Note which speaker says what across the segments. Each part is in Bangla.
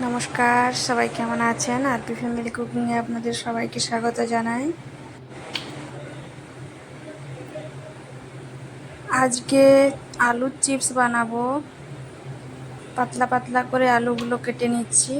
Speaker 1: নমস্কার, সবাই কেমন আছেন? আরপি ফ্যামিলি কুকিংয়ে আপনাদের সবাইকে স্বাগত জানাই। আজকে আলুর চিপস বানাবো। পাতলা পাতলা করে আলুগুলো কেটে নিচ্ছি।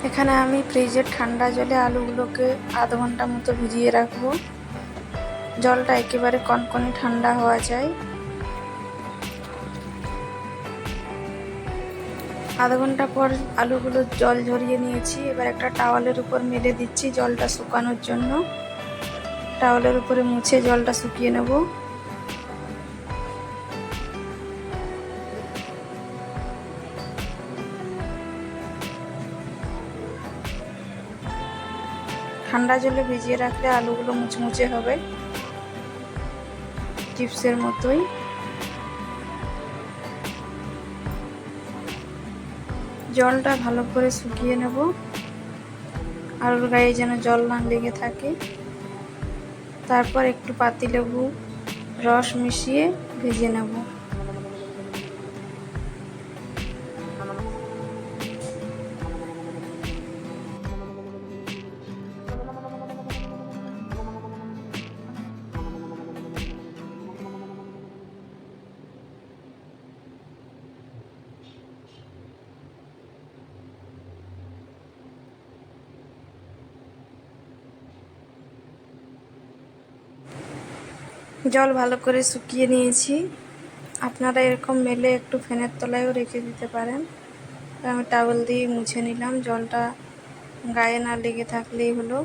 Speaker 1: এখানে আমি ফ্রিজের ঠান্ডা জলে আলুগুলোকে আধ ঘন্টা মতো ভিজিয়ে রাখবো। জলটা একেবারে কনকনে ঠান্ডা হওয়া চাই। আধ ঘন্টা পর আলুগুলো জল ঝরিয়ে নিয়েছি। এবার একটা টাওয়ালের উপর মেলে দিচ্ছি জলটা শুকানোর জন্য। টাওয়ালের উপরে মুছে জলটা শুকিয়ে নেব। ঠান্ডা জলে ভিজিয়ে রাখলে আলুগুলো মুচমুচে হবে, চিপসের মতোই। জলটা ভালো করে শুকিয়ে নেব, আলুর গায়ে যেন জল না লেগে থাকে। তারপর একটু পাতিলেবু রস মিশিয়ে ভেজে নেব। জল ভালো করে শুকিয়ে নিয়েছি। আপনারা এরকম মেলে একটু ফ্যানের তলায়ও রেখে দিতে পারেন। আমি টাওয়েল দিয়ে মুছে নিলাম, জলটা গায়ে না লেগে থাকলেই হলো।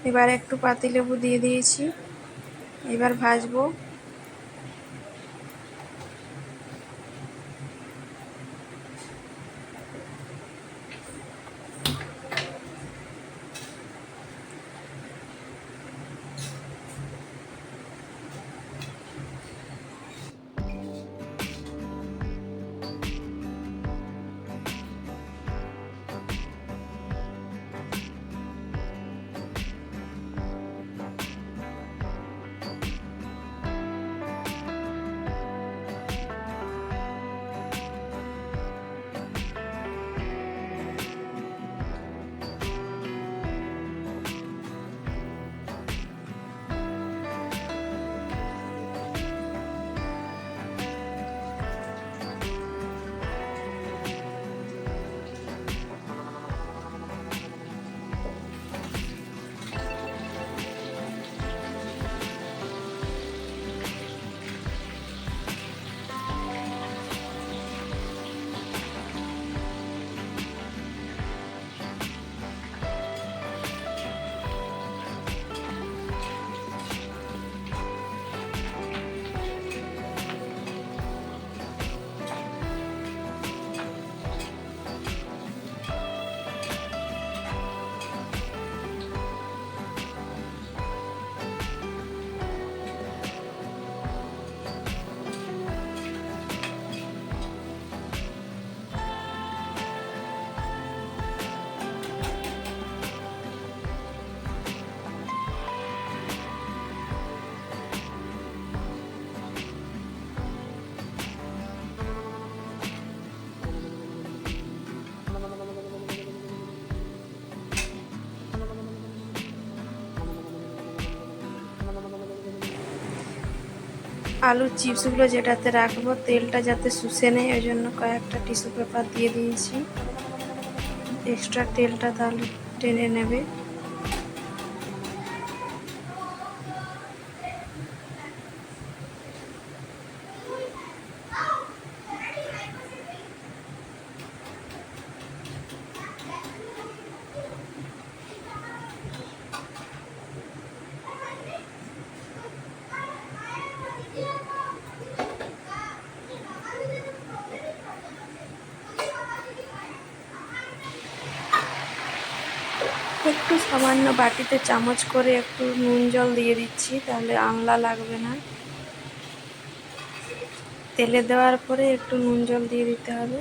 Speaker 1: এবার একটু পাতিলেবু দিয়ে দিয়েছি, এবার ভাজবো। আলুর চিপসগুলো যেটাতে রাখবো তেলটা যাতে শুষে নেয় ওই জন্য কয়েকটা টিস্যু পেপার দিয়ে দিয়েছি, এক্সট্রা তেলটা তাহলে টেনে নেবে। একটু সামান্য বাটিতে চামচ করে একটু নুন জল দিয়ে দিচ্ছি, তাহলে আমলা লাগবে না। তেলে দেওয়ার পরে একটু নুন জল দিয়ে দিতে হবে।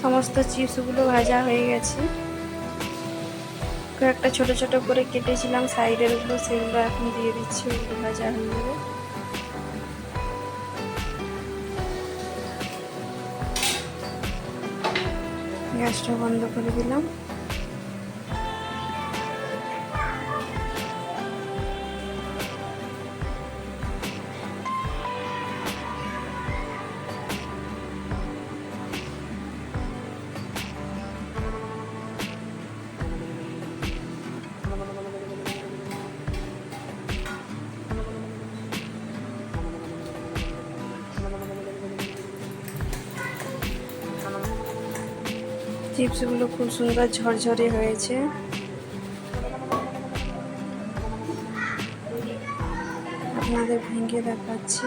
Speaker 1: সমস্ত চিপসগুলো ভাজা হয়ে গেছে। কয়েকটা ছোট ছোট করে কেটেছিলাম সাইডের গুলো, সেগুলো এখন দিয়ে দিচ্ছি, ওগুলো ভাজা হয়ে যাবে। গ্যাসটা বন্ধ করে দিলাম। চিপসগুলো খুব সুন্দর ঝরঝরে হয়েছে। আপনাদের ভেঙে দেখাচ্ছি।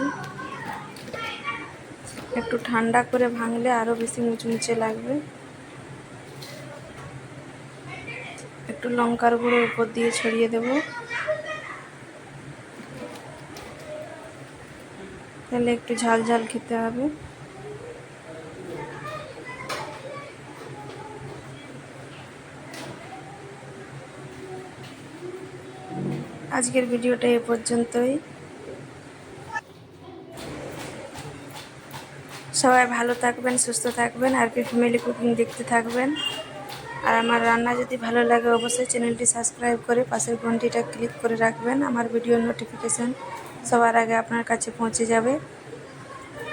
Speaker 1: একটু ঠান্ডা করে ভাঙলে আরো বেশি মুচমুচে লাগবে। একটু লঙ্কার গুঁড়ো উপর দিয়ে ছড়িয়ে দেব, তাহলে একটু ঝাল ঝাল খেতে হবে। আজকের ভিডিওটা এ পর্যন্তই। সবাই ভালো থাকবেন, সুস্থ থাকবেন, আর কি ফ্যামিলি কুকিং দেখতে থাকবেন। আর আমার রান্না যদি ভালো লাগে অবশ্যই চ্যানেলটি সাবস্ক্রাইব করে পাশের ঘন্টিটা ক্লিক করে রাখবেন। আমার ভিডিওর নোটিফিকেশান সবার আগে আপনার কাছে পৌঁছে যাবে।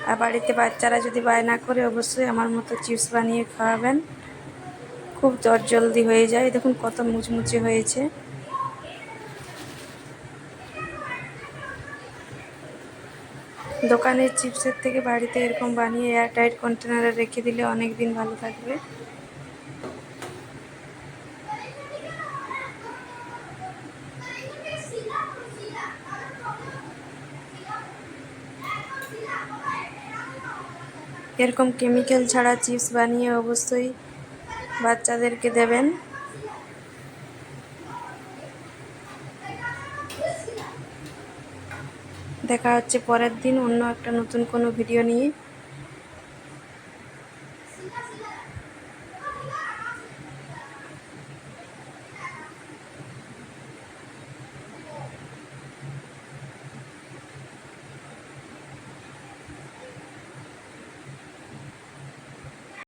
Speaker 1: আর বাড়িতে বাচ্চারা যদি বায়না করে অবশ্যই আমার মতো চিপস বানিয়ে খাওয়াবেন, খুব জলদি হয়ে যায়। দেখুন কত মুচমুচে হয়েছে। দোকানের চিপসের থেকে বাড়িতে এরকম বানিয়ে এয়ারটাইট কন্টেনারে রেখে দিলে অনেক দিন ভালো থাকবে। এরকম কেমিক্যাল ছাড়া চিপস বানিয়ে অবশ্যই বাচ্চাদেরকে দেবেন। দেখা হচ্ছে পরের দিন অন্য একটা নতুন কোনো ভিডিও নিয়ে।